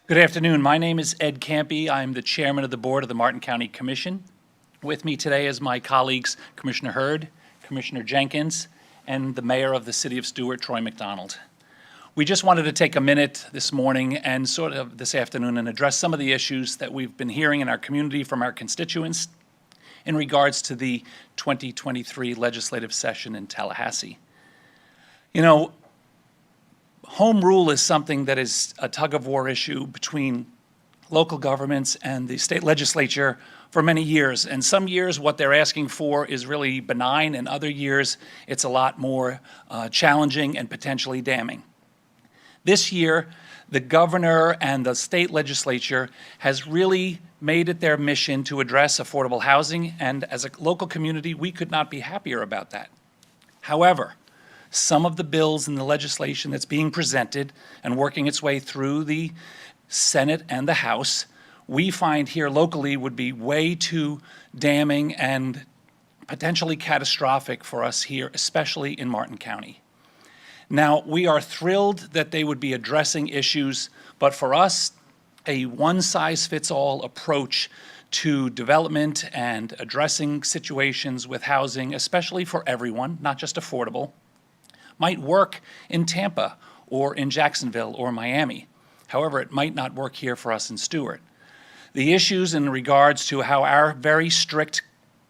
Good afternoon. My name is Ed Campy. I'm the chairman of the board of the Martin County Commission. With me today is my colleagues, Commissioner Hurd, Commissioner Jenkins, and the mayor of the city of Stuart, Troy McDonald. We just wanted to take a minute this morning and sort of this afternoon and address some of the issues that we've been hearing in our community from our constituents in regards to the 2023 legislative session in Tallahassee. You know, home rule is something that is a tug-of-war issue between local governments and the state legislature for many years. And some years what they're asking for is really benign, and other years it's a lot more challenging and potentially damning. This year, the governor and the state legislature has really made it their mission to address affordable housing, and as a local community, we could not be happier about that. However, some of the bills in the legislation that's being presented and working its way through the Senate and the House, we find here locally would be way too damning and potentially catastrophic for us here, especially in Martin County. Now, we are thrilled that they would be addressing issues, but for us, a one-size-fits-all approach to development and addressing situations with housing, especially for everyone, not just affordable, might work in Tampa or in Jacksonville or Miami. However, it might not work here for us in Stuart. The issues in regards to how our very strict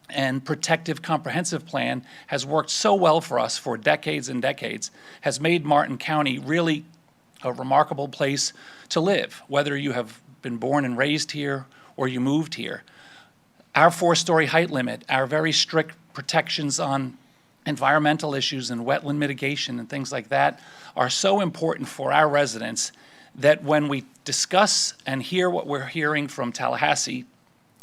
and protective comprehensive plan has worked so well for us for decades and decades has made Martin County really a remarkable place to live, whether you have been born and raised here or you moved here. Our 4-story height limit, our very strict protections on environmental issues and wetland mitigation and things like that are so important for our residents that when we discuss and hear what we're hearing from Tallahassee,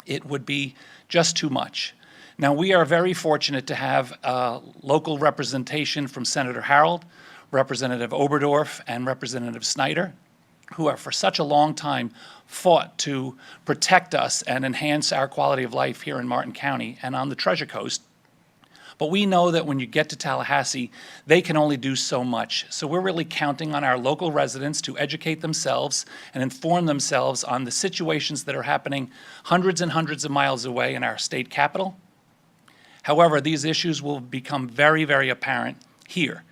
it would be just too much. Now, we are very fortunate to have local representation from Senator Harold, Representative Oberdorf, and Representative Snyder, who have for such a long time fought to protect us and enhance our quality of life here in Martin County and on the Treasure Coast. But we know that when you get to Tallahassee, they can only do so much. So we're really counting on our local residents to educate themselves and inform themselves on the situations that are happening hundreds and hundreds of miles away in our state capital. However, these issues will become very, very apparent here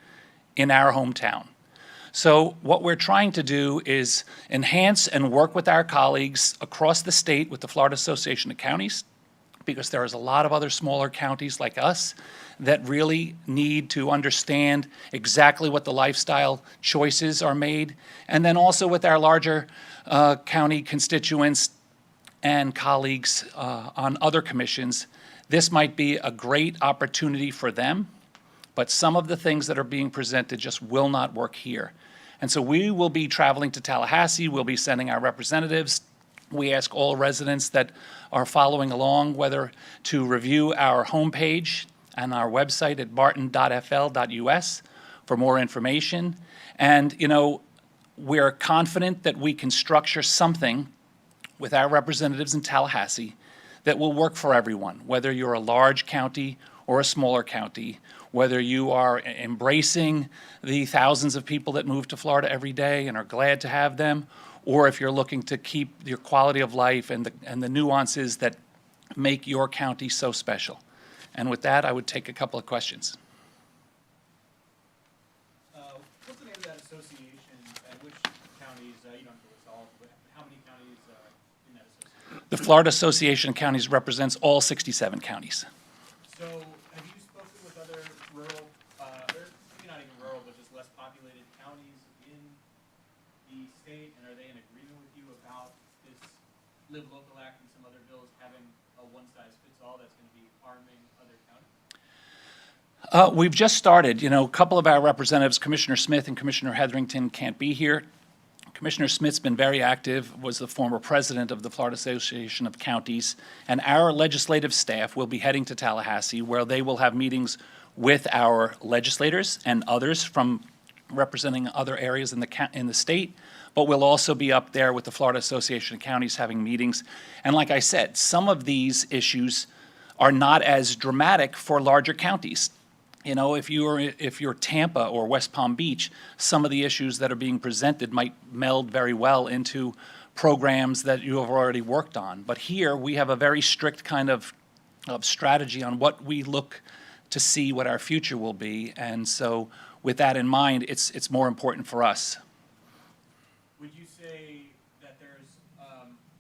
in our hometown. So what we're trying to do is enhance and work with our colleagues across the state with the Florida Association of Counties, because there is a lot of other smaller counties like us that really need to understand exactly what the lifestyle choices are made. And then also with our larger county constituents and colleagues on other commissions, this might be a great opportunity for them, but some of the things that are being presented just will not work here. And so we will be traveling to Tallahassee, we'll be sending our representatives. We ask all residents that are following along whether to review our homepage and our website at martin.fl.us for more information. And, you know, we're confident that we can structure something with our representatives in Tallahassee that will work for everyone, whether you're a large county or a smaller county, whether you are embracing the thousands of people that move to Florida every day and are glad to have them, or if you're looking to keep your quality of life and the nuances that make your county so special. And with that, I would take a couple of questions. What's the name of that association and which counties, you don't have to list all, but how many counties in that association? The Florida Association of Counties represents all 67 counties. So have you spoken with other rural, or maybe not even rural, but just less populated counties in the state, and are they in agreement with you about this Live Local Act and some other bills having a one-size-fits-all that's going to be harming other counties? We've just started. You know, a couple of our representatives, Commissioner Smith and Commissioner Hetherington, can't be here. Commissioner Smith's been very active, was the former president of the Florida Association of Counties, and our legislative staff will be heading to Tallahassee, where they will have meetings with our legislators and others from representing other areas in the state, but we'll also be up there with the Florida Association of Counties having meetings. And like I said, some of these issues are not as dramatic for larger counties. You know, if you're Tampa or West Palm Beach, some of the issues that are being presented might meld very well into programs that you have already worked on. But here, we have a very strict kind of strategy on what we look to see what our future will be. And so with that in mind, it's more important for us. Would you say that there's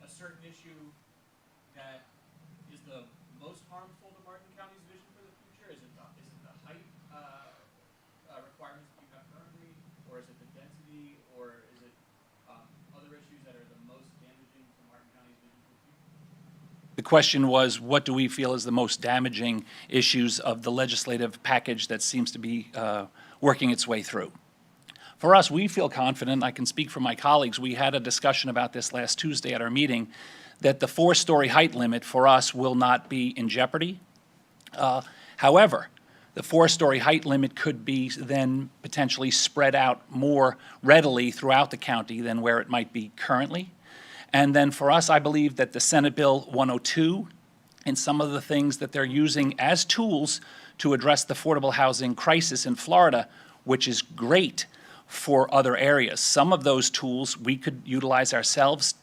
a certain issue that is the most harmful to Martin County's vision for the future? Is it the height requirements that you have currently, or is it the density, or is it other issues that are the most damaging to Martin County's vision for the future? The question was, what do we feel is the most damaging issues of the legislative package that seems to be working its way through? For us, we feel confident, I can speak for my colleagues, we had a discussion about this last Tuesday at our meeting, that the 4-story height limit for us will not be in jeopardy. However, the 4-story height limit could be then potentially spread out more readily throughout the county than where it might be currently. And then for us, I believe that the Senate Bill 102 and some of the things that they're using as tools to address the affordable housing crisis in Florida, which is great for other areas. Some of those tools we could utilize ourselves,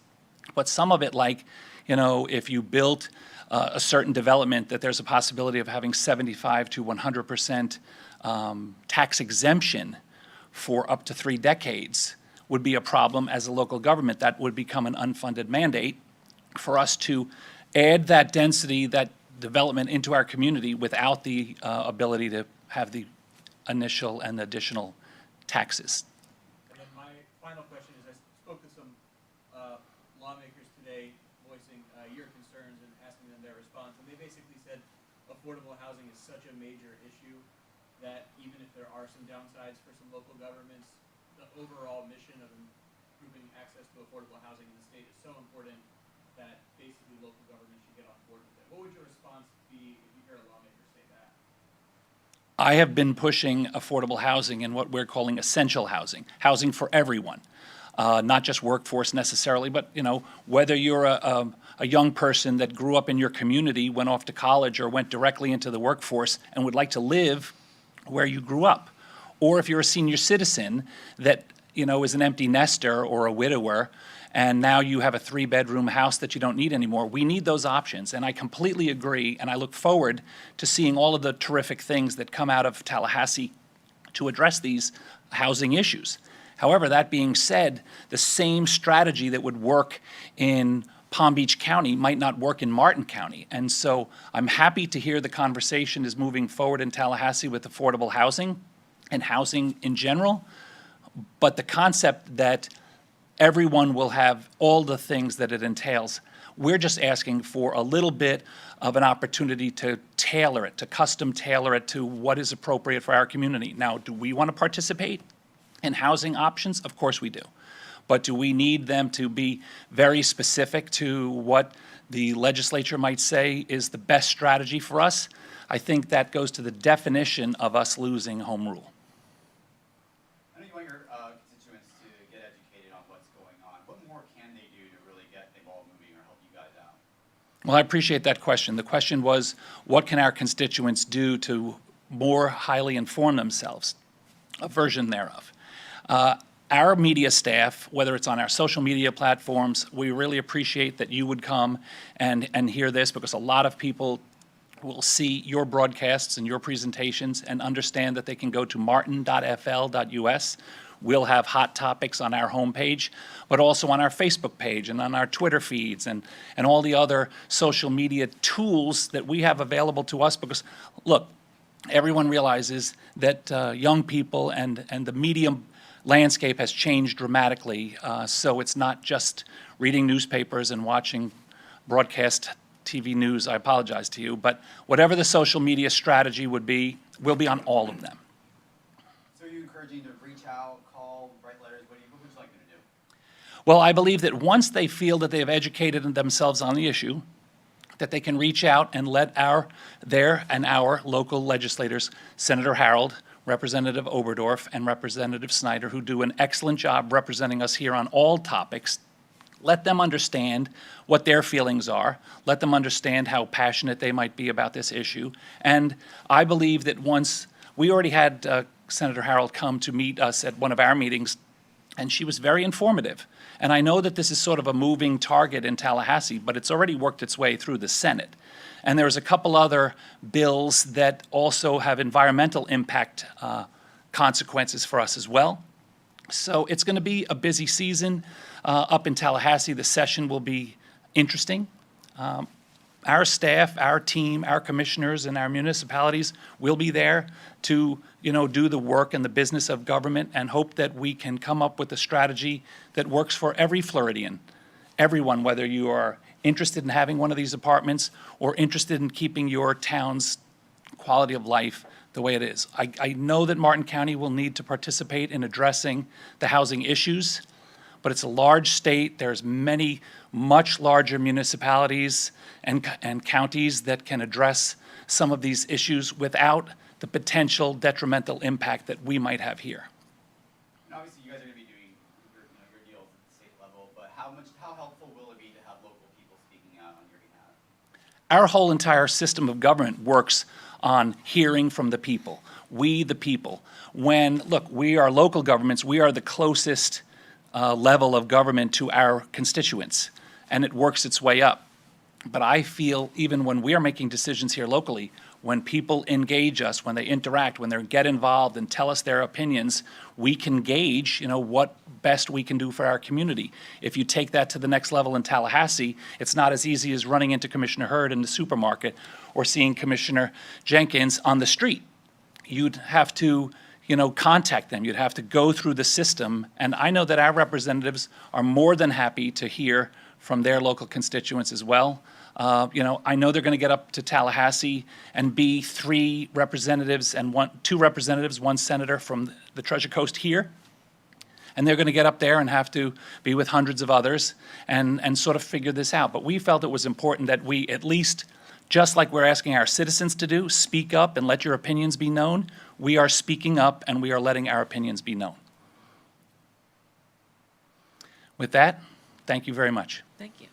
but some of it, like, you know, if you built a certain development, that there's a possibility of having 75 to 100% tax exemption for up to 3 decades would be a problem as a local government. That would become an unfunded mandate for us to add that density, that development into our community without the ability to have the initial and additional taxes. And then my final question is, I spoke to some lawmakers today voicing your concerns and asking them their response, and they basically said affordable housing is such a major issue that even if there are some downsides for some local governments, the overall mission of improving access to affordable housing in the state is so important that basically local governments should get on board with it. What would your response be if you hear a lawmaker say that? I have been pushing affordable housing and what we're calling essential housing, housing for everyone, not just workforce necessarily, but, you know, whether you're a young person that grew up in your community, went off to college, or went directly into the workforce and would like to live where you grew up, or if you're a senior citizen that, you know, is an empty nester or a widower, and now you have a 3-bedroom house that you don't need anymore. We need those options, and I completely agree, and I look forward to seeing all of the terrific things that come out of Tallahassee to address these housing issues. However, that being said, the same strategy that would work in Palm Beach County might not work in Martin County. And so I'm happy to hear the conversation is moving forward in Tallahassee with affordable housing and housing in general, but the concept that everyone will have all the things that it entails. We're just asking for a little bit of an opportunity to tailor it, to custom tailor it to what is appropriate for our community. Now, do we want to participate in housing options? Of course we do. But do we need them to be very specific to what the legislature might say is the best strategy for us? I think that goes to the definition of us losing home rule. I know you want your constituents to get educated on what's going on. What more can they do to really get the ball moving or help you guys out? Well, I appreciate that question. The question was, what can our constituents do to more highly inform themselves? A version thereof. Our media staff, whether it's on our social media platforms, we really appreciate that you would come and hear this, because a lot of people will see your broadcasts and your presentations and understand that they can go to martin.fl.us. We'll have hot topics on our homepage, but also on our Facebook page and on our Twitter feeds and all the other social media tools that we have available to us, because, look, everyone realizes that young people and the media landscape has changed dramatically, so it's not just reading newspapers and watching broadcast TV news. I apologize to you, but whatever the social media strategy would be, we'll be on all of them. So are you encouraging to reach out, call, write letters? What would you like me to do? Well, I believe that once they feel that they have educated themselves on the issue, that they can reach out and let our local legislators, Senator Harold, Representative Oberdorf, and Representative Snyder, who do an excellent job representing us here on all topics, let them understand what their feelings are, let them understand how passionate they might be about this issue. And I believe that once, we already had Senator Harold come to meet us at one of our meetings, and she was very informative. And I know that this is sort of a moving target in Tallahassee, but it's already worked its way through the Senate. And there's a couple other bills that also have environmental impact consequences for us as well. So it's going to be a busy season up in Tallahassee. The session will be interesting. Our staff, our team, our commissioners, and our municipalities will be there to, do the work and the business of government, and hope that we can come up with a strategy that works for every Floridian, everyone, whether you are interested in having one of these apartments or interested in keeping your town's quality of life the way it is. I know that Martin County will need to participate in addressing the housing issues, but it's a large state. There's many much larger municipalities and counties that can address some of these issues without the potential detrimental impact that we might have here. And obviously, you guys are going to be doing your deals at the state level, but how helpful will it be to have local people speaking out on your behalf? Our whole entire system of government works on hearing from the people. We, the people. Look, we are local governments. We are the closest level of government to our constituents, and it works its way up. But I feel even when we are making decisions here locally, when people engage us, when they interact, when they get involved and tell us their opinions, we can gauge, what best we can do for our community. If you take that to the next level in Tallahassee, it's not as easy as running into Commissioner Hurd in the supermarket or seeing Commissioner Jenkins on the street. You'd have to, contact them. You'd have to go through the system. And I know that our representatives are more than happy to hear from their local constituents as well. I know they're going to get up to Tallahassee and be 3 representatives and 2 representatives, 1 senator from the Treasure Coast here. And they're going to get up there and have to be with hundreds of others and sort of figure this out. But we felt it was important that we at least, just like we're asking our citizens to do, speak up and let your opinions be known, we are speaking up and we are letting our opinions be known. With that, thank you very much. Thank you.